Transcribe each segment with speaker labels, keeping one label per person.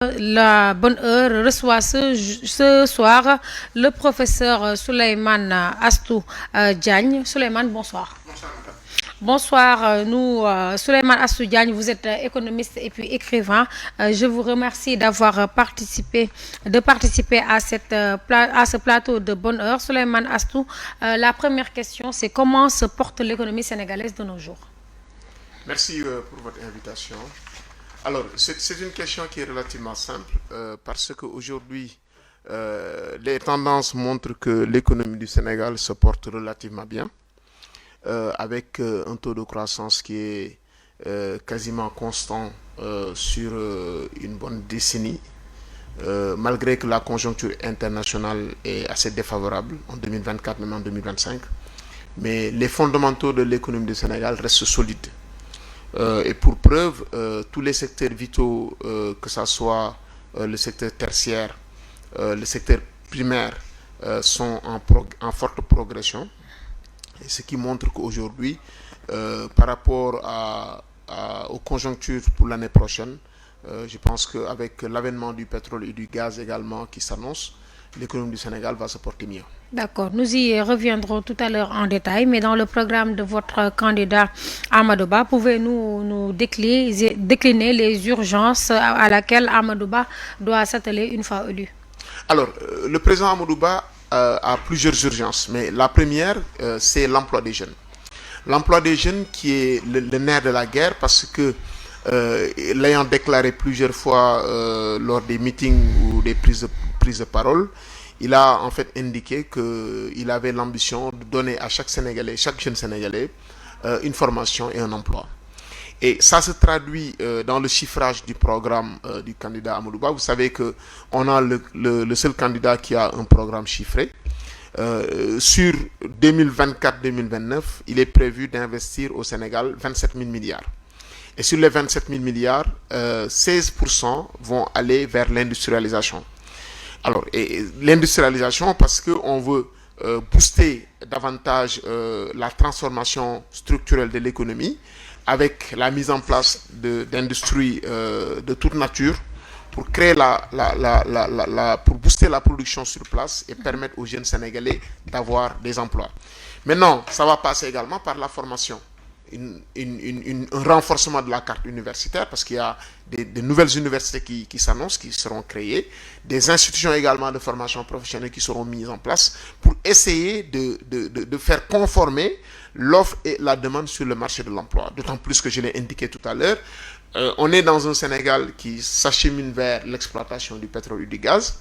Speaker 1: La bonne heure reçoit ce soir le professeur Souleymane Astou Diagne. Souleymane, bonsoir.
Speaker 2: Bonsoir, madame.
Speaker 1: Bonsoir, Souleymane Astou Diagne, vous êtes économiste et puis écrivain. Je vous remercie d'avoir participé à ce plateau de bonne heure. Souleymane Astou, la première question, c'est comment se porte l'économie sénégalaise de nos jours?
Speaker 2: Merci pour votre invitation. Alors, c'est une question qui est relativement simple parce qu'aujourd'hui, les tendances montrent que l'économie du Sénégal se porte relativement bien, avec un taux de croissance qui est quasiment constant sur une bonne décennie, malgré que la conjoncture internationale est assez défavorable en 2024, même en 2025. Mais les fondamentaux de l'économie du Sénégal restent solides. Et pour preuve, tous les secteurs vitaux, que ce soit le secteur tertiaire, le secteur primaire, sont en forte progression. Et ce qui montre qu'aujourd'hui, par rapport aux conjonctures pour l'année prochaine, je pense qu'avec l'avènement du pétrole et du gaz également qui s'annonce, l'économie du Sénégal va se porter mieux.
Speaker 1: D'accord, nous y reviendrons tout à l'heure en détail, mais dans le programme de votre candidat Amadouba, pouvez-vous nous décliner les urgences à laquelle Amadouba doit s'atteler une fois élu?
Speaker 2: Alors, le président Amadouba a plusieurs urgences, mais la première, c'est l'emploi des jeunes. L'emploi des jeunes qui est le nerf de la guerre parce que, l'ayant déclaré plusieurs fois lors des meetings ou des prises de parole, il a en fait indiqué qu'il avait l'ambition de donner à chaque Sénégalais, chaque jeune Sénégalais, une formation et un emploi. Et ça se traduit dans le chiffrage du programme du candidat Amadouba. Vous savez qu'on a le seul candidat qui a un programme chiffré. Sur 2024-2029, il est prévu d'investir au Sénégal 27 000 milliards. Et sur les 27 000 milliards, 16% vont aller vers l'industrialisation. Alors, l'industrialisation parce qu'on veut booster davantage la transformation structurelle de l'économie avec la mise en place d'industries de toute nature pour créer pour booster la production sur place et permettre aux jeunes Sénégalais d'avoir des emplois. Maintenant, ça va passer également par la formation. Un renforcement de la carte universitaire parce qu'il y a des nouvelles universités qui s'annoncent, qui seront créées, des institutions également de formation professionnelle qui seront mises en place pour essayer de faire conformer l'offre et la demande sur le marché de l'emploi. D'autant plus que je l'ai indiqué tout à l'heure, on est dans un Sénégal qui s'achemine vers l'exploitation du pétrole et du gaz,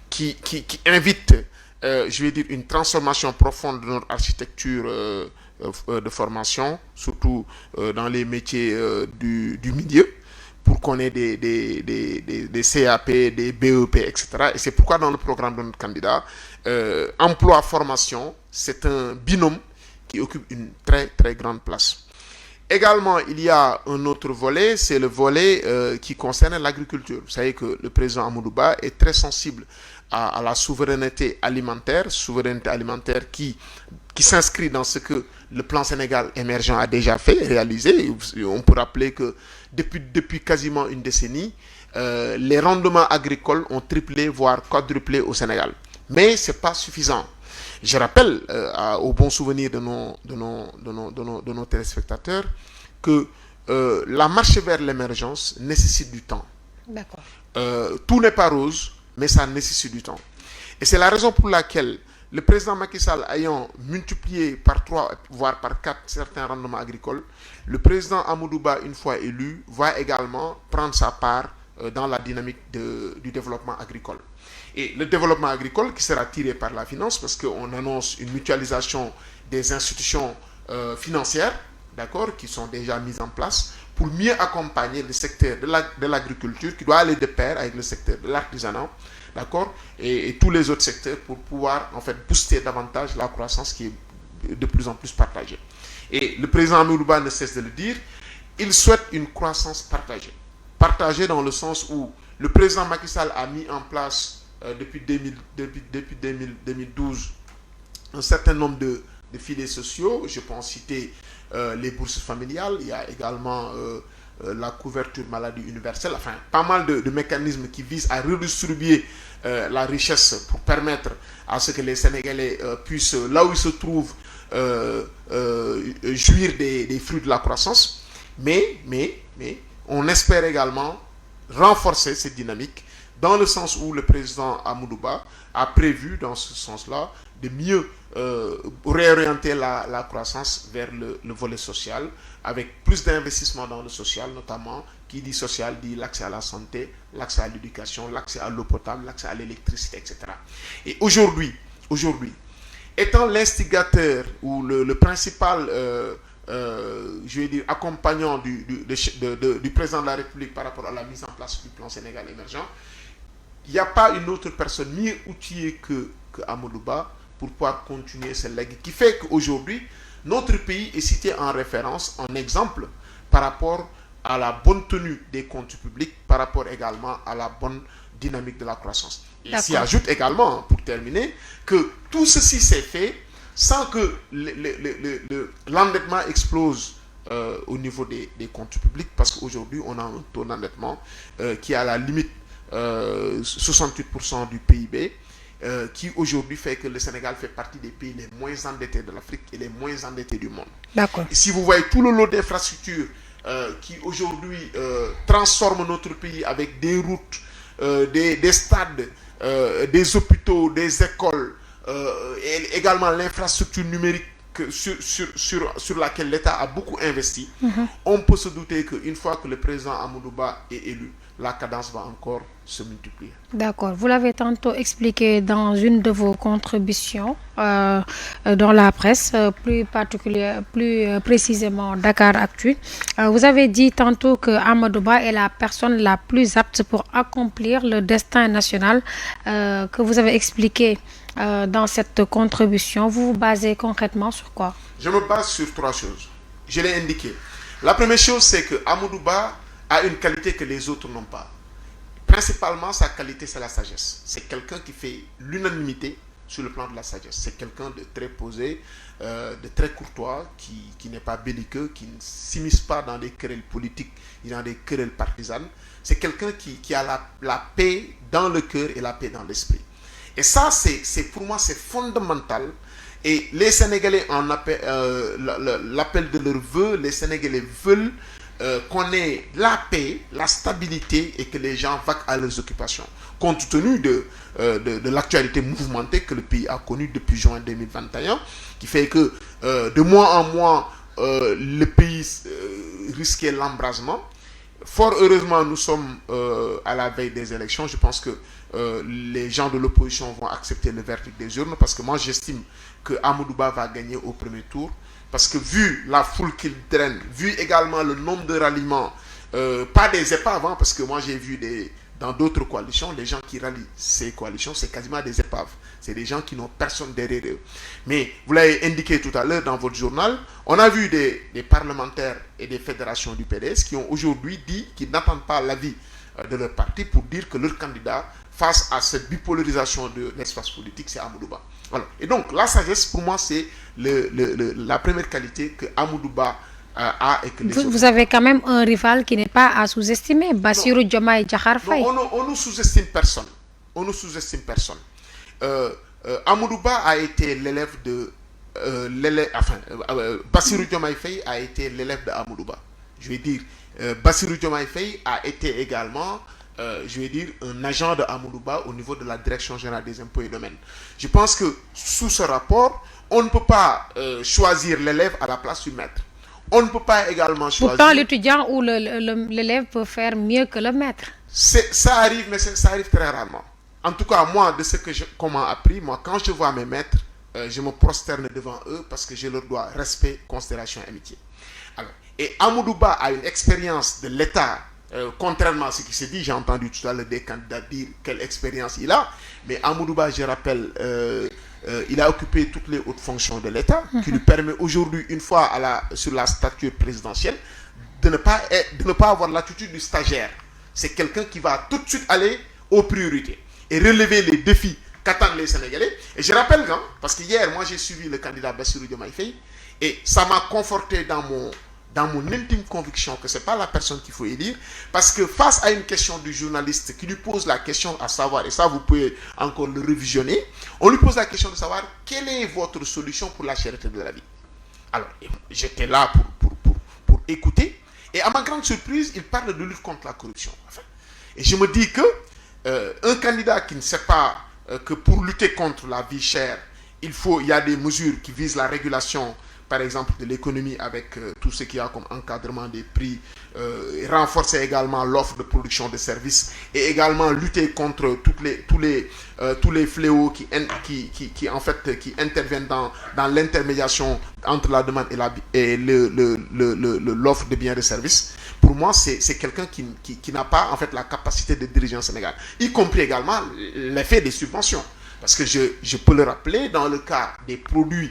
Speaker 2: qui invite, je vais dire, une transformation profonde de notre architecture de formation, surtout dans les métiers du milieu, pour qu'on ait des CAP, des BEP, etc. Et c'est pourquoi dans le programme de notre candidat, emploi-formation, c'est un binôme qui occupe une très très grande place. Également, il y a un autre volet, c'est le volet qui concerne l'agriculture. Vous savez que le président Amadouba est très sensible à la souveraineté alimentaire qui s'inscrit dans ce que le plan Sénégal émergent a déjà fait, réalisé. On peut rappeler que depuis quasiment une décennie, les rendements agricoles ont triplé, voire quadruplé au Sénégal. Mais ce n'est pas suffisant. Je rappelle au bon souvenir de nos téléspectateurs que la marche vers l'émergence nécessite du temps.
Speaker 1: D'accord.
Speaker 2: Tout n'est pas rose, mais ça nécessite du temps. Et c'est la raison pour laquelle le président Macky Sall ayant multiplié par 3, voire par 4 certains rendements agricoles, le président Amadouba, une fois élu, va également prendre sa part dans la dynamique du développement agricole. Et le développement agricole qui sera tiré par la finance, parce qu'on annonce une mutualisation des institutions financières, d'accord, qui sont déjà mises en place, pour mieux accompagner le secteur de l'agriculture, qui doit aller de pair avec le secteur de l'artisanat, d'accord, et tous les autres secteurs pour pouvoir en fait booster davantage la croissance qui est de plus en plus partagée. Et le président Amadouba ne cesse de le dire, il souhaite une croissance partagée. Partagée dans le sens où le président Macky Sall a mis en place depuis 2012 un certain nombre de filets sociaux. Je peux en citer les bourses familiales. Il y a également la couverture maladie universelle, enfin pas mal de mécanismes qui visent à redistribuer la richesse pour permettre à ce que les Sénégalais puissent, là où ils se trouvent, jouir des fruits de la croissance. Mais on espère également renforcer cette dynamique dans le sens où le président Amadou Ba a prévu, dans ce sens-là, de mieux réorienter la croissance vers le volet social, avec plus d'investissement dans le social, notamment, qui dit social, dit l'accès à la santé, l'accès à l'éducation, l'accès à l'eau potable, l'accès à l'électricité, etc. Et aujourd'hui, étant l'instigateur ou le principal, je vais dire, accompagnant du président de la République par rapport à la mise en place du plan Sénégal émergent, il n'y a pas une autre personne mieux outillée que Amadou Ba pour pouvoir continuer ce legs qui fait qu'aujourd'hui, notre pays est cité en référence, en exemple, par rapport à la bonne tenue des comptes publics, par rapport également à la bonne dynamique de la croissance. Et s'y ajoute également, pour terminer, que tout ceci s'est fait sans que l'endettement explose au niveau des comptes publics, parce qu'aujourd'hui, on a un taux d'endettement qui est à la limite 68% du PIB, qui aujourd'hui fait que le Sénégal fait partie des pays les moins endettés de l'Afrique et les moins endettés du monde.
Speaker 1: D'accord.
Speaker 2: Et si vous voyez tout le lot d'infrastructures qui aujourd'hui transforment notre pays avec des routes, des stades, des hôpitaux, des écoles, et également l'infrastructure numérique sur laquelle l'État a beaucoup investi, on peut se douter qu'une fois que le président Amadou Ba est élu, la cadence va encore se multiplier.
Speaker 1: D'accord. Vous l'avez tantôt expliqué dans une de vos contributions dans la presse, plus précisément Dakar Actu. Vous avez dit tantôt que Amadou Ba est la personne la plus apte pour accomplir le destin national que vous avez expliqué dans cette contribution. Vous vous basez concrètement sur quoi?
Speaker 2: Je me base sur trois choses. Je l'ai indiqué. La première chose, c'est que Amadou Ba a une qualité que les autres n'ont pas. Principalement, sa qualité, c'est la sagesse. C'est quelqu'un qui fait l'unanimité sur le plan de la sagesse. C'est quelqu'un de très posé, de très courtois, qui n'est pas belliqueux, qui ne s'immisce pas dans des querelles politiques ni dans des querelles partisanes. C'est quelqu'un qui a la paix dans le cœur et la paix dans l'esprit. Et ça, pour moi, c'est fondamental. Et les Sénégalais l'appellent de leur vœu. Les Sénégalais veulent qu'on ait la paix, la stabilité et que les gens vaquent à leurs occupations. Compte tenu de l'actualité mouvementée que le pays a connue depuis juin 2021, qui fait que de mois en mois, le pays risquait l'embrasement. Fort heureusement, nous sommes à la veille des élections. Je pense que les gens de l'opposition vont accepter le verdict des urnes, parce que moi j'estime que Amadou Ba va gagner au premier tour, parce que vu la foule qu'il draine, vu également le nombre de ralliements, pas des épaves, parce que moi j'ai vu dans d'autres coalitions, les gens qui rallient ces coalitions, c'est quasiment des épaves. C'est des gens qui n'ont personne derrière eux. Mais vous l'avez indiqué tout à l'heure dans votre journal, on a vu des parlementaires et des fédérations du PDS qui ont aujourd'hui dit qu'ils n'attendent pas l'avis de leur parti pour dire que leur candidat, face à cette bipolarisation de l'espace politique, c'est Amadou Ba. Voilà. Et donc, la sagesse, pour moi, c'est la première qualité que Amadou Ba a et que les autres...
Speaker 1: Vous avez quand même un rival qui n'est pas à sous-estimer, Bassirou Diomaye Diakhar Faye.
Speaker 2: Non, on ne sous-estime personne. On ne sous-estime personne. Amadou Ba a été l'élève de... Bassirou Diomaye Faye a été l'élève de Amadou Ba. Je vais dire, Bassirou Diomaye Faye a été également... je vais dire, un agent de Amadou Ba au niveau de la Direction générale des impôts et domaines. Je pense que sous ce rapport, on ne peut pas choisir l'élève à la place du maître. On ne peut pas également choisir...
Speaker 1: Pourtant, l'étudiant ou l'élève peut faire mieux que le maître.
Speaker 2: Ça arrive, mais ça arrive très rarement. En tout cas, moi, de ce qu'on m'a appris, moi, quand je vois mes maîtres, je me prosterne devant eux parce que je leur dois respect, considération et amitié. Alors, et Amadou Ba a une expérience de l'État. Contrairement à ce qui s'est dit, j'ai entendu tout à l'heure des candidats dire quelle expérience il a, mais Amadou Ba, je rappelle, il a occupé toutes les hautes fonctions de l'État, qui lui permet aujourd'hui, une fois sur la stature présidentielle, de ne pas avoir l'attitude du stagiaire. C'est quelqu'un qui va tout de suite aller aux priorités et relever les défis qu'attendent les Sénégalais. Et je rappelle, parce que hier, moi j'ai suivi le candidat Bassirou Diomaye Faye, et ça m'a conforté dans dans mon intime conviction que ce n'est pas la personne qu'il faut élire, parce que face à une question du journaliste qui lui pose la question à savoir, et ça vous pouvez encore le revisionner, on lui pose la question de savoir quelle est votre solution pour la cherté de la vie. Alors, j'étais là pour écouter, et à ma grande surprise, il parle de lutte contre la corruption. Enfin, et je me dis que un candidat qui ne sait pas que pour lutter contre la vie chère, il y a des mesures qui visent la régulation, par exemple, de l'économie avec tout ce qu'il y a comme encadrement des prix, renforcer également l'offre de production de services et également lutter contre tous les fléaux qui interviennent dans l'intermédiation entre la demande et l'offre de biens et de services. Pour moi, c'est quelqu'un qui n'a pas en fait la capacité de diriger un Sénégal, y compris également l'effet des subventions. Parce que je peux le rappeler, dans le cas des produits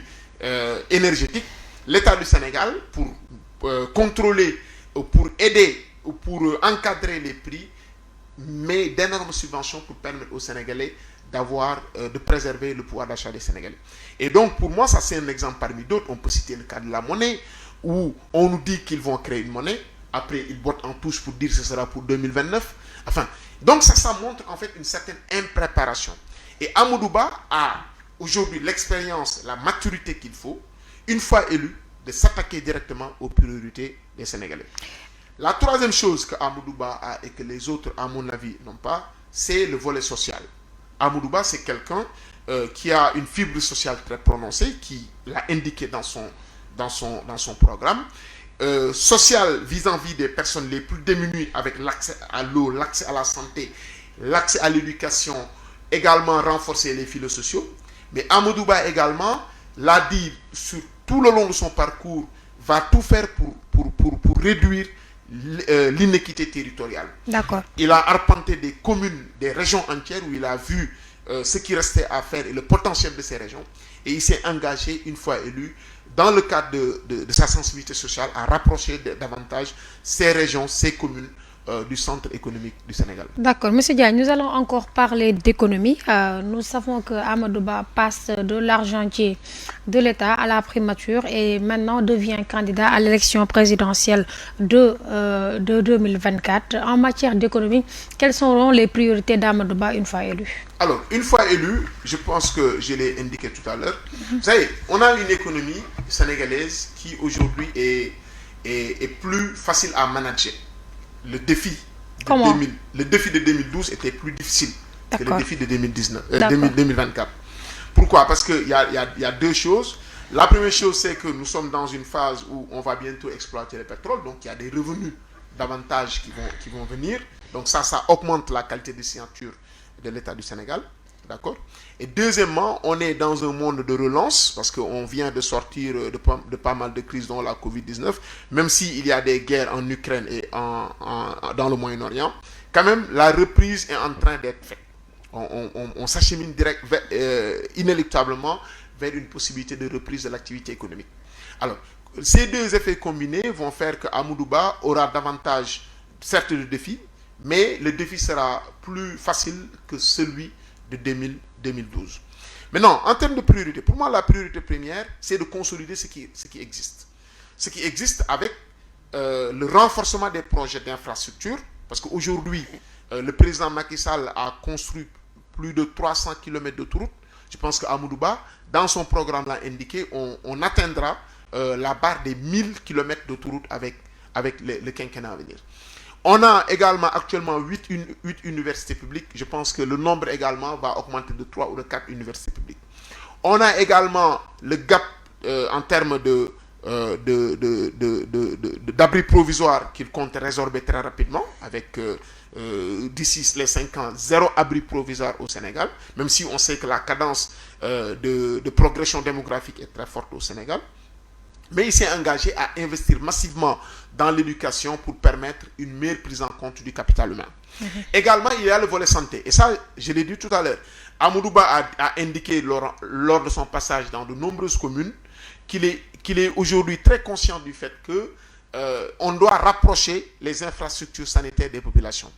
Speaker 2: énergétiques, l'État du Sénégal, pour contrôler, pour aider, ou pour encadrer les prix, met d'énormes subventions pour permettre aux Sénégalais de préserver le pouvoir d'achat des Sénégalais. Et donc, pour moi, ça c'est un exemple parmi d'autres. On peut citer le cas de la monnaie, où on nous dit qu'ils vont créer une monnaie, après ils bottent en touche pour dire que ce sera pour 2029. Enfin, donc ça montre en fait une certaine impréparation. Et Amadou Ba a aujourd'hui l'expérience, la maturité qu'il faut, une fois élu, de s'attaquer directement aux priorités des Sénégalais. La troisième chose que Amadou Ba a et que les autres, à mon avis, n'ont pas, c'est le volet social. Amadou Ba, c'est quelqu'un qui a une fibre sociale très prononcée, qui l'a indiqué dans son programme. Social vis-à-vis des personnes les plus démunies avec l'accès à l'eau, l'accès à la santé, l'accès à l'éducation, également renforcer les filets sociaux. Mais Amadou Ba également l'a dit sur tout le long de son parcours, va tout faire pour réduire l'inéquité territoriale.
Speaker 1: D'accord.
Speaker 2: Il a arpenté des communes, des régions entières où il a vu ce qui restait à faire et le potentiel de ces régions. Et il s'est engagé, une fois élu, dans le cadre de sa sensibilité sociale, à rapprocher davantage ces régions, ces communes du centre économique du Sénégal.
Speaker 1: D'accord. Monsieur Diagne, nous allons encore parler d'économie. Nous savons que Amadou Ba passe de l'argentier de l'État à la primature et maintenant devient candidat à l'élection présidentielle de 2024. En matière d'économie, quelles seront les priorités d'Amadou Ba une fois élu?
Speaker 2: Alors, une fois élu, je pense que je l'ai indiqué tout à l'heure. Vous savez, on a une économie sénégalaise qui aujourd'hui est plus facile à manager. Le défi de 2012 était plus difficile que le défi de 2024. Pourquoi? Parce qu'il y a deux choses. La première chose, c'est que nous sommes dans une phase où on va bientôt exploiter le pétrole. Donc, il y a des revenus davantage qui vont venir. Donc, ça augmente la qualité de signature de l'État du Sénégal. D'accord? Et deuxièmement, on est dans un monde de relance parce qu'on vient de sortir de pas mal de crises, dont la Covid-19. Même s'il y a des guerres en Ukraine et dans le Moyen-Orient, quand même, la reprise est en train d'être faite. On s'achemine inéluctablement vers une possibilité de reprise de l'activité économique. Alors, ces deux effets combinés vont faire que Amadou Ba aura davantage, certes, de défis, mais le défi sera plus facile que celui de 2012. Maintenant, en termes de priorité, pour moi, la priorité première, c'est de consolider ce qui existe. Ce qui existe avec le renforcement des projets d'infrastructure, parce qu'aujourd'hui, le président Macky Sall a construit plus de 300 km d'autoroute. Je pense qu'Amadou Ba, dans son programme, l'a indiqué, on atteindra la barre des 1000 km d'autoroute avec le quinquennat à venir. On a également actuellement 8 universités publiques. Je pense que le nombre également va augmenter de 3 ou de 4 universités publiques. On a également le gap en termes d'abris provisoires qu'il compte résorber très rapidement avec d'ici les 5 ans, 0 abri provisoire au Sénégal, même si on sait que la cadence de progression démographique est très forte au Sénégal. Mais il s'est engagé à investir massivement dans l'éducation pour permettre une meilleure prise en compte du capital humain. Également, il y a le volet santé. Et ça, je l'ai dit tout à l'heure, Amadou Ba a indiqué lors de son passage dans de nombreuses communes qu'il est aujourd'hui très conscient du fait qu'on doit rapprocher les infrastructures sanitaires des populations.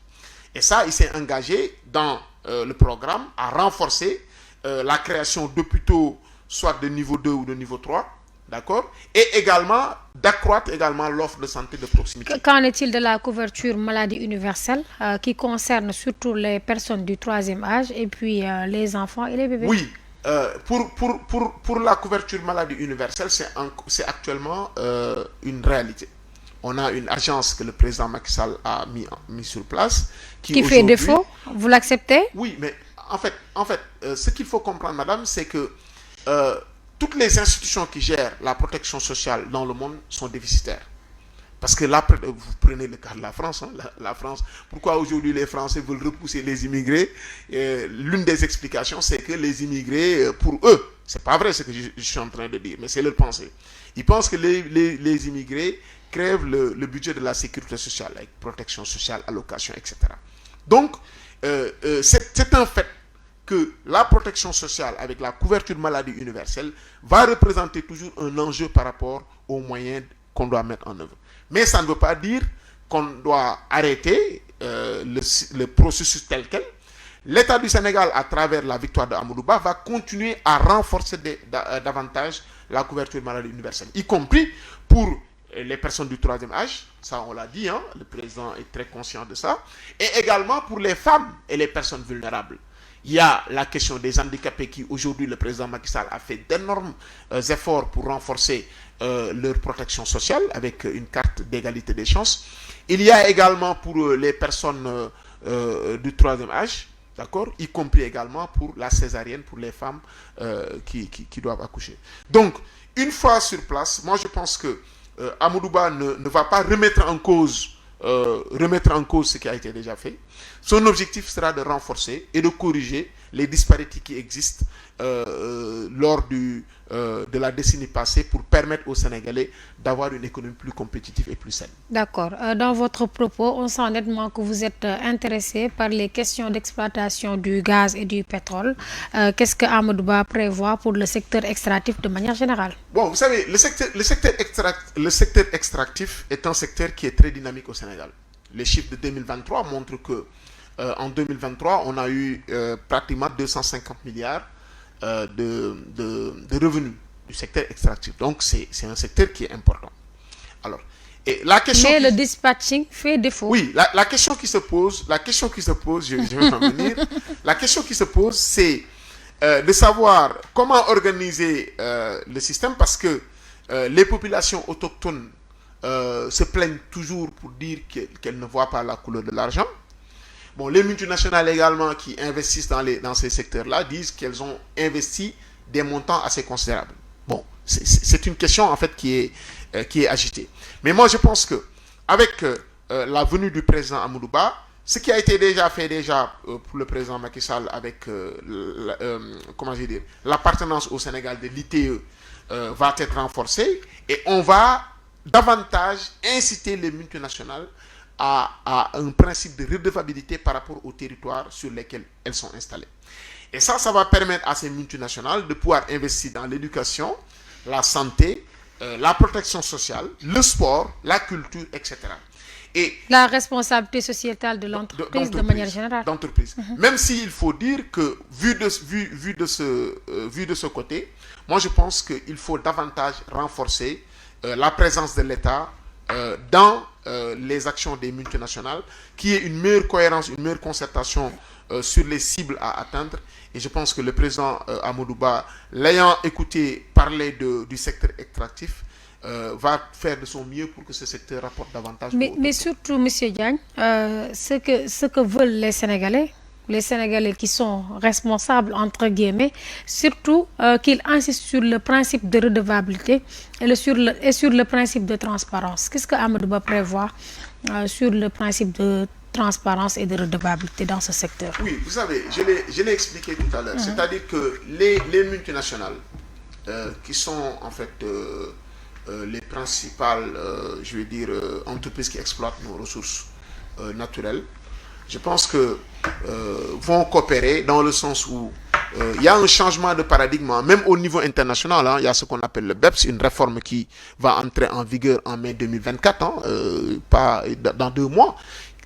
Speaker 2: Et ça, il s'est engagé dans le programme à renforcer la création d'hôpitaux soit de niveau 2 ou de niveau 3, d'accord, et également d'accroître également l'offre de santé de proximité.
Speaker 1: Qu'en est-il de la couverture maladie universelle qui concerne surtout les personnes du troisième âge et puis les enfants et les bébés?
Speaker 2: Oui, pour la couverture maladie universelle, c'est actuellement une réalité. On a une agence que le président Macky Sall a mis sur place.
Speaker 1: Qui fait défaut, vous l'acceptez?
Speaker 2: Oui, mais en fait, ce qu'il faut comprendre, madame, c'est que toutes les institutions qui gèrent la protection sociale dans le monde sont déficitaires. Parce que là, vous prenez le cas de la France. Hein, la France, pourquoi aujourd'hui les Français veulent repousser les immigrés? L'une des explications, c'est que les immigrés, pour eux, c'est pas vrai ce que je suis en train de dire, mais c'est leur pensée. Ils pensent que les immigrés crèvent le budget de la sécurité sociale, avec protection sociale, allocation, etc. Donc, c'est un fait que la protection sociale avec la couverture maladie universelle va représenter toujours un enjeu par rapport aux moyens qu'on doit mettre en œuvre. Mais ça ne veut pas dire qu'on doit arrêter le processus tel quel. L'État du Sénégal, à travers la victoire de Amadou Ba, va continuer à renforcer davantage la couverture maladie universelle, y compris pour les personnes du troisième âge, ça on l'a dit, hein, le président est très conscient de ça, et également pour les femmes et les personnes vulnérables. Il y a la question des handicapés qui aujourd'hui le président Macky Sall a fait d'énormes efforts pour renforcer leur protection sociale avec une carte d'égalité des chances. Il y a également pour les personnes du troisième âge, d'accord, y compris également pour la césarienne, pour les femmes qui doivent accoucher. Donc, une fois sur place, moi je pense que Amadou Ba ne va pas remettre en cause ce qui a été déjà fait. Son objectif sera de renforcer et de corriger les disparités qui existent lors de la décennie passée pour permettre aux Sénégalais d'avoir une économie plus compétitive et plus saine.
Speaker 1: D'accord. Dans votre propos, on sent nettement que vous êtes intéressé par les questions d'exploitation du gaz et du pétrole. Qu'est-ce que Amadou Ba prévoit pour le secteur extractif de manière générale?
Speaker 2: Bon, vous savez, le secteur extractif est un secteur qui est très dynamique au Sénégal. Les chiffres de 2023 montrent que en 2023, on a eu pratiquement 250 milliards de revenus du secteur extractif. Donc, c'est un secteur qui est important. Alors, et la question
Speaker 1: mais le dispatching fait défaut.
Speaker 2: Oui, la question qui se pose, je vais en venir. La question qui se pose, c'est de savoir comment organiser le système, parce que les populations autochtones se plaignent toujours pour dire qu'elles ne voient pas la couleur de l'argent. Bon, les multinationales également qui investissent dans ces secteurs-là disent qu'elles ont investi des montants assez considérables. Bon, c'est une question en fait qui est agitée. Mais moi je pense que avec la venue du président Amadou Ba, ce qui a été déjà fait pour le président Macky Sall avec l'appartenance au Sénégal de l'ITE va être renforcé et on va davantage inciter les multinationales à un principe de redevabilité par rapport aux territoires sur lesquels elles sont installées. Et ça va permettre à ces multinationales de pouvoir investir dans l'éducation, la santé, la protection sociale, le sport, la culture, etc. Et
Speaker 1: la responsabilité sociétale de l'entreprise de manière générale.
Speaker 2: Même s'il faut dire que, vu de ce côté, moi je pense qu'il faut davantage renforcer la présence de l'État dans les actions des multinationales, qui est une meilleure cohérence, une meilleure concertation sur les cibles à atteindre. Et je pense que le président Amadou Ba, l'ayant écouté parler du secteur extractif, va faire de son mieux pour que ce secteur rapporte davantage.
Speaker 1: Mais surtout, M. Diagne, ce que veulent les Sénégalais qui sont responsables, entre guillemets, surtout qu'ils insistent sur le principe de redevabilité et sur le principe de transparence. Qu'est-ce que Amadou Ba prévoit sur le principe de transparence et de redevabilité dans ce secteur?
Speaker 2: Oui, vous savez, je l'ai expliqué tout à l'heure. C'est-à-dire que les multinationales qui sont en fait les principales, entreprises qui exploitent nos ressources naturelles, je pense que vont coopérer dans le sens où il y a un changement de paradigme, même au niveau international. Il y a ce qu'on appelle le BEPS, une réforme qui va entrer en vigueur en mai 2024, pas dans 2 mois,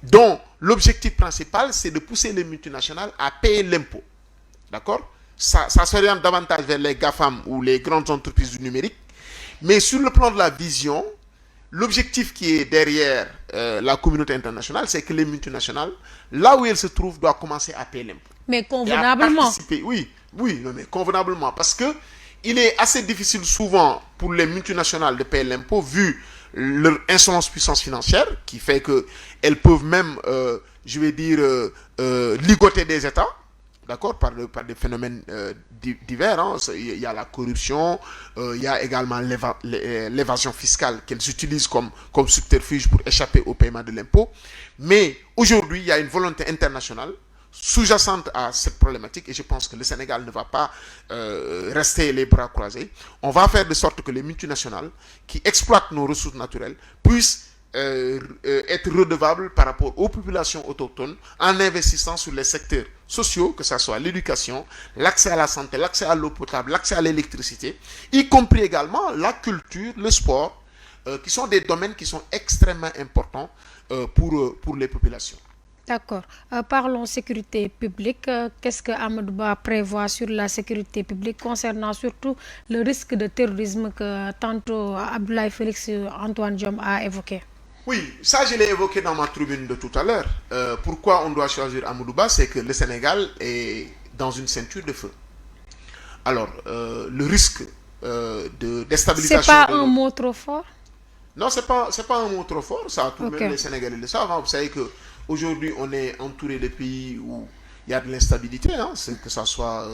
Speaker 2: dont l'objectif principal, c'est de pousser les multinationales à payer l'impôt. D'accord? Ça s'oriente davantage vers les GAFAM ou les grandes entreprises du numérique. Mais sur le plan de la vision, l'objectif qui est derrière la communauté internationale, c'est que les multinationales, là où elles se trouvent, doivent commencer à payer l'impôt.
Speaker 1: Mais convenablement.
Speaker 2: Oui, oui, non, mais convenablement. Parce que il est assez difficile souvent pour les multinationales de payer l'impôt vu leur insolence puissance financière qui fait qu'elles peuvent même, je vais dire, ligoter des États, d'accord, par des phénomènes divers. Hein. Il y a la corruption, il y a également l'évasion fiscale qu'elles utilisent comme subterfuge pour échapper au paiement de l'impôt. Mais aujourd'hui, il y a une volonté internationale sous-jacente à cette problématique et je pense que le Sénégal ne va pas rester les bras croisés. On va faire de sorte que les multinationales qui exploitent nos ressources naturelles puissent être redevables par rapport aux populations autochtones en investissant sur les secteurs sociaux, que ce soit l'éducation, l'accès à la santé, l'accès à l'eau potable, l'accès à l'électricité, y compris également la culture, le sport, qui sont des domaines qui sont extrêmement importants pour les populations.
Speaker 1: D'accord. Parlons sécurité publique. Qu'est-ce que Amadou Ba prévoit sur la sécurité publique concernant surtout le risque de terrorisme que tantôt Abdoulaye Félix Antoine Diome a évoqué?
Speaker 2: Oui, ça je l'ai évoqué dans ma tribune de tout à l'heure. Pourquoi on doit choisir Amadou Ba? C'est que le Sénégal est dans une ceinture de feu. Alors, le risque de déstabilisation...
Speaker 1: C'est pas un mot trop fort?
Speaker 2: Non, c'est pas un mot trop fort. Ça, tout même les Sénégalais le savent. Hein. Vous savez qu'aujourd'hui, on est entouré de pays où il y a de l'instabilité, hein, que ce soit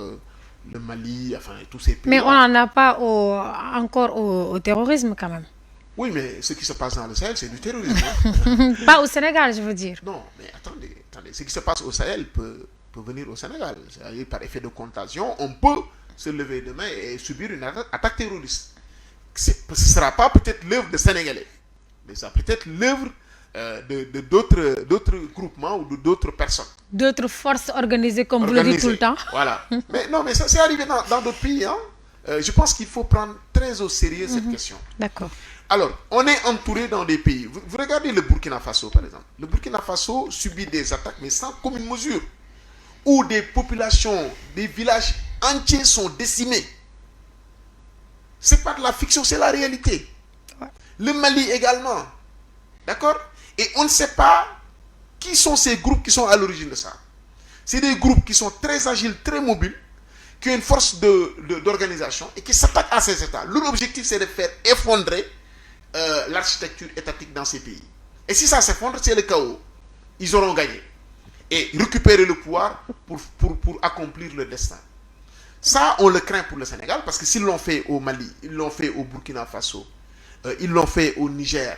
Speaker 2: le Mali, enfin, tous ces pays.
Speaker 1: Mais on n'en a pas encore au terrorisme quand même.
Speaker 2: Oui, mais ce qui se passe dans le Sahel, c'est du terrorisme.
Speaker 1: Hein. Pas au Sénégal, je veux dire.
Speaker 2: Non, mais attendez. Ce qui se passe au Sahel peut venir au Sénégal. C'est-à-dire, par effet de contagion, on peut se lever demain et subir une attaque terroriste. Ce ne sera pas peut-être l'œuvre des Sénégalais, mais ça peut être l'œuvre d'autres groupements ou d'autres personnes.
Speaker 1: D'autres forces organisées, comme vous le dites tout le temps.
Speaker 2: Voilà. Mais non, mais ça c'est arrivé dans d'autres pays. Hein. Je pense qu'il faut prendre très au sérieux cette question.
Speaker 1: D'accord.
Speaker 2: Alors, on est entouré dans des pays. Vous regardez le Burkina Faso, par exemple. Le Burkina Faso subit des attaques, mais sans commune mesure, où des populations, des villages entiers sont décimés. C'est pas de la fiction, c'est la réalité. Ouais. Le Mali également. D'accord? Et on ne sait pas qui sont ces groupes qui sont à l'origine de ça. C'est des groupes qui sont très agiles, très mobiles, qui ont une force d'organisation et qui s'attaquent à ces États. Leur objectif, c'est de faire effondrer l'architecture étatique dans ces pays. Et si ça s'effondre, c'est le chaos. Ils auront gagné. Et récupérer le pouvoir pour accomplir leur destin. Ça, on le craint pour le Sénégal, parce que s'ils l'ont fait au Mali, ils l'ont fait au Burkina Faso, ils l'ont fait au Niger,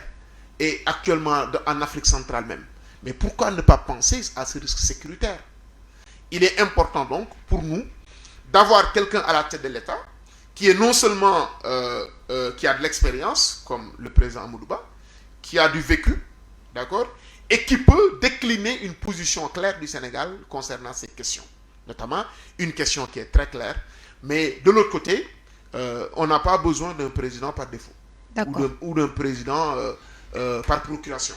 Speaker 2: et actuellement en Afrique centrale même. Mais pourquoi ne pas penser à ce risque sécuritaire? Il est important donc, pour nous, d'avoir quelqu'un à la tête de l'État, qui est non seulement, qui a de l'expérience, comme le président Amadou Ba, qui a du vécu, d'accord, et qui peut décliner une position claire du Sénégal concernant ces questions. Notamment une question qui est très claire, mais de l'autre côté, on n'a pas besoin d'un président par défaut ou d'un président par procuration.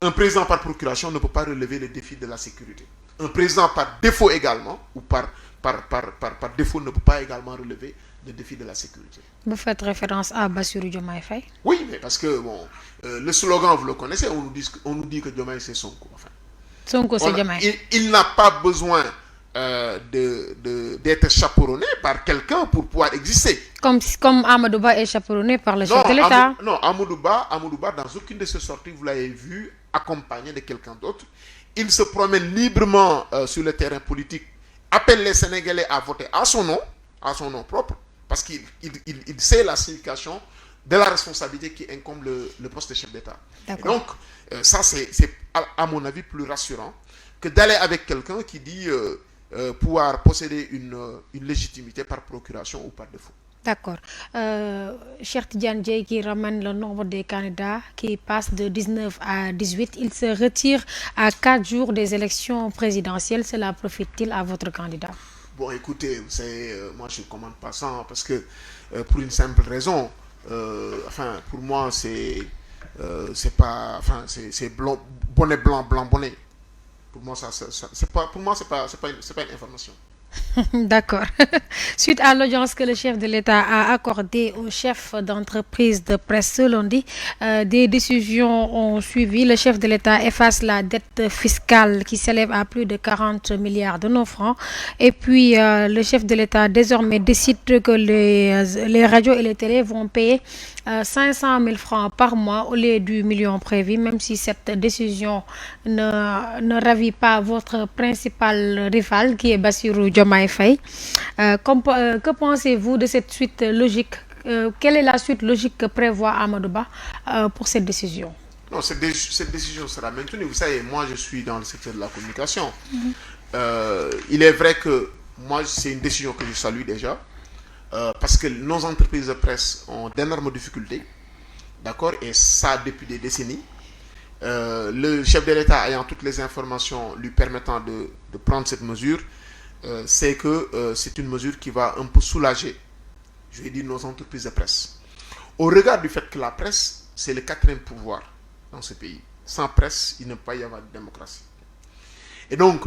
Speaker 2: Un président par procuration ne peut pas relever les défis de la sécurité. Un président par défaut également, ou par défaut, ne peut pas également relever les défis de la sécurité.
Speaker 1: Vous faites référence à Bassirou Diomaye Faye?
Speaker 2: Oui, mais parce que bon, le slogan, vous le connaissez, on nous dit que Diomaye c'est Sonko. Enfin,
Speaker 1: Sonko c'est Diomaye.
Speaker 2: Il n'a pas besoin d'être chaperonné par quelqu'un pour pouvoir exister.
Speaker 1: Comme Amadou Ba est chaperonné par le chef de l'État.
Speaker 2: Non, Amadou Ba, dans aucune de ses sorties, vous l'avez vu accompagné de quelqu'un d'autre. Il se promène librement sur le terrain politique, appelle les Sénégalais à voter à son nom propre, parce qu'il sait la signification de la responsabilité qui incombe le poste de chef d'État. Donc, ça, c'est à mon avis plus rassurant que d'aller avec quelqu'un qui dit pouvoir posséder une légitimité par procuration ou par défaut.
Speaker 1: D'accord. Cheikh Tidiane Dièye qui ramène le nombre des candidats qui passe de 19 à 18. Il se retire à 4 jours des élections présidentielles. Cela profite-t-il à votre candidat?
Speaker 2: Bon, écoutez, moi je ne commande pas ça parce que pour une simple raison, pour moi c'est bonnet blanc, blanc bonnet. Pour moi c'est pas une information.
Speaker 1: D'accord. Suite à l'audience que le chef de l'État a accordée aux chefs d'entreprise de presse ce lundi, des décisions ont suivi. Le chef de l'État efface la dette fiscale qui s'élève à plus de 40 milliards de nos francs. Et puis, le chef de l'État désormais décide que les radios et les télés vont payer 500 000 francs par mois au lieu du million prévu, même si cette décision ne ravit pas votre principal rival qui est Bassirou Diomaye Faye. Que pensez-vous de cette suite logique? Quelle est la suite logique que prévoit Amadou Ba pour cette décision?
Speaker 2: Non, cette décision sera maintenue. Vous savez, moi, je suis dans le secteur de la communication. Il est vrai que moi, c'est une décision que je salue déjà, parce que nos entreprises de presse ont d'énormes difficultés, d'accord, et ça depuis des décennies. Le chef de l'État ayant toutes les informations lui permettant de prendre cette mesure, c'est que c'est une mesure qui va un peu soulager, je vais dire, nos entreprises de presse. Au regard du fait que la presse, c'est le quatrième pouvoir dans ce pays. Sans presse, il ne peut pas y avoir de démocratie. Et donc,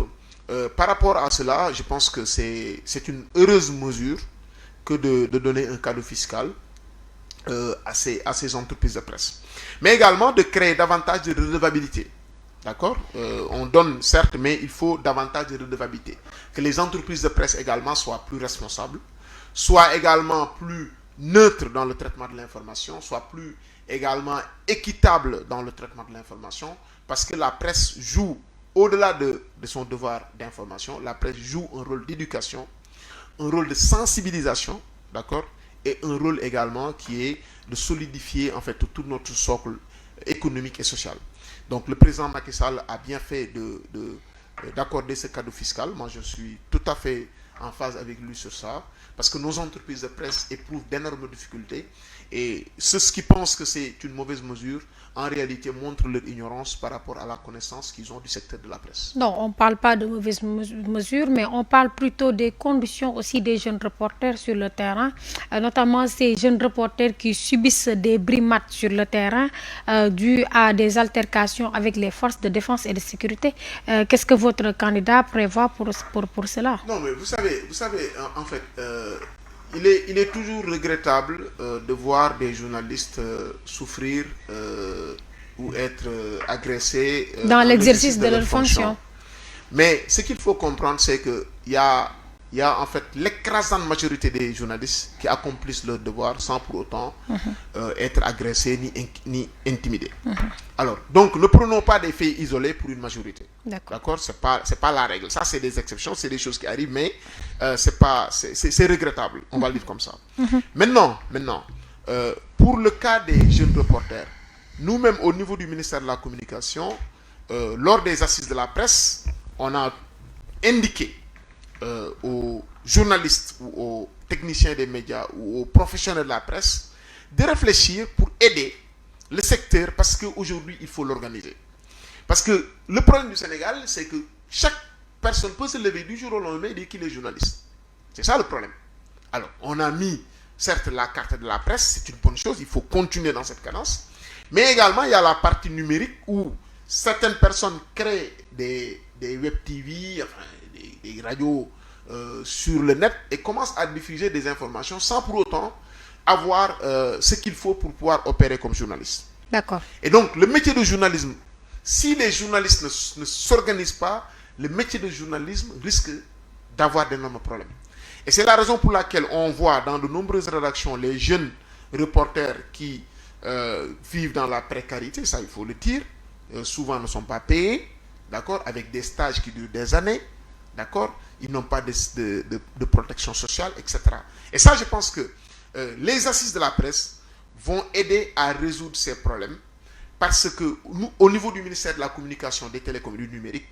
Speaker 2: par rapport à cela, je pense que c'est une heureuse mesure que de donner un cadeau fiscal à ces entreprises de presse. Mais également de créer davantage de redevabilité. D'accord, on donne certes, mais il faut davantage de redevabilité. Que les entreprises de presse également soient plus responsables, soient également plus neutres dans le traitement de l'information, soient plus également équitables dans le traitement de l'information, parce que la presse joue, au-delà de son devoir d'information, la presse joue un rôle d'éducation, un rôle de sensibilisation, d'accord, et un rôle également qui est de solidifier en fait tout notre socle économique et social. Donc le président Macky Sall a bien fait d'accorder ce cadeau fiscal. Moi, je suis tout à fait en phase avec lui sur ça, parce que nos entreprises de presse éprouvent d'énormes difficultés, et ceux qui pensent que c'est une mauvaise mesure, en réalité, montrent leur ignorance par rapport à la connaissance qu'ils ont du secteur de la presse.
Speaker 1: Non, on ne parle pas de mauvaises mesures, mais on parle plutôt des conditions aussi des jeunes reporters sur le terrain, notamment ces jeunes reporters qui subissent des brimades sur le terrain dues à des altercations avec les forces de défense et de sécurité. Qu'est-ce que votre candidat prévoit pour cela?
Speaker 2: Non, mais vous savez, en fait, il est toujours regrettable de voir des journalistes souffrir ou être agressés
Speaker 1: dans l'exercice de leur fonction.
Speaker 2: Mais ce qu'il faut comprendre, c'est qu'il y a en fait l'écrasante majorité des journalistes qui accomplissent leur devoir sans pour autant être agressés ni intimidés. Alors, donc, ne prenons pas des faits isolés pour une majorité. D'accord, c'est pas la règle. Ça, c'est des exceptions, c'est des choses qui arrivent, mais c'est regrettable. On va le dire comme ça. Maintenant, pour le cas des jeunes reporters, nous-mêmes, au niveau du ministère de la Communication, lors des assises de la presse, on a indiqué aux journalistes ou aux techniciens des médias ou aux professionnels de la presse de réfléchir pour aider le secteur, parce qu'aujourd'hui, il faut l'organiser. Parce que le problème du Sénégal, c'est que chaque personne peut se lever du jour au lendemain et dire qu'il est journaliste. C'est ça le problème. Alors, on a mis, certes, la carte de la presse, c'est une bonne chose, il faut continuer dans cette cadence. Mais également, il y a la partie numérique où certaines personnes créent des web TV, enfin, des radios sur le net et commencent à diffuser des informations sans pour autant avoir ce qu'il faut pour pouvoir opérer comme journaliste.
Speaker 1: D'accord.
Speaker 2: Et donc, le métier de journalisme, si les journalistes ne s'organisent pas, le métier de journalisme risque d'avoir d'énormes problèmes. Et c'est la raison pour laquelle on voit dans de nombreuses rédactions les jeunes reporters qui vivent dans la précarité, ça il faut le dire, souvent ne sont pas payés, d'accord, avec des stages qui durent des années, d'accord, ils n'ont pas de protection sociale, etc. Et ça, je pense que les assises de la presse vont aider à résoudre ces problèmes, parce que nous, au niveau du ministère de la Communication, des Télécoms et du Numérique,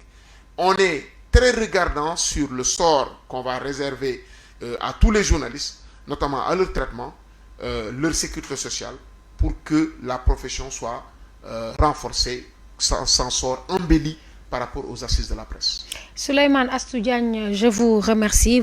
Speaker 2: on est très regardant sur le sort qu'on va réserver à tous les journalistes, notamment à leur traitement, leur sécurité sociale, pour que la profession soit renforcée, s'en sort embellie par rapport aux assises de la presse.
Speaker 1: Souleymane Astou Diagne, je vous remercie.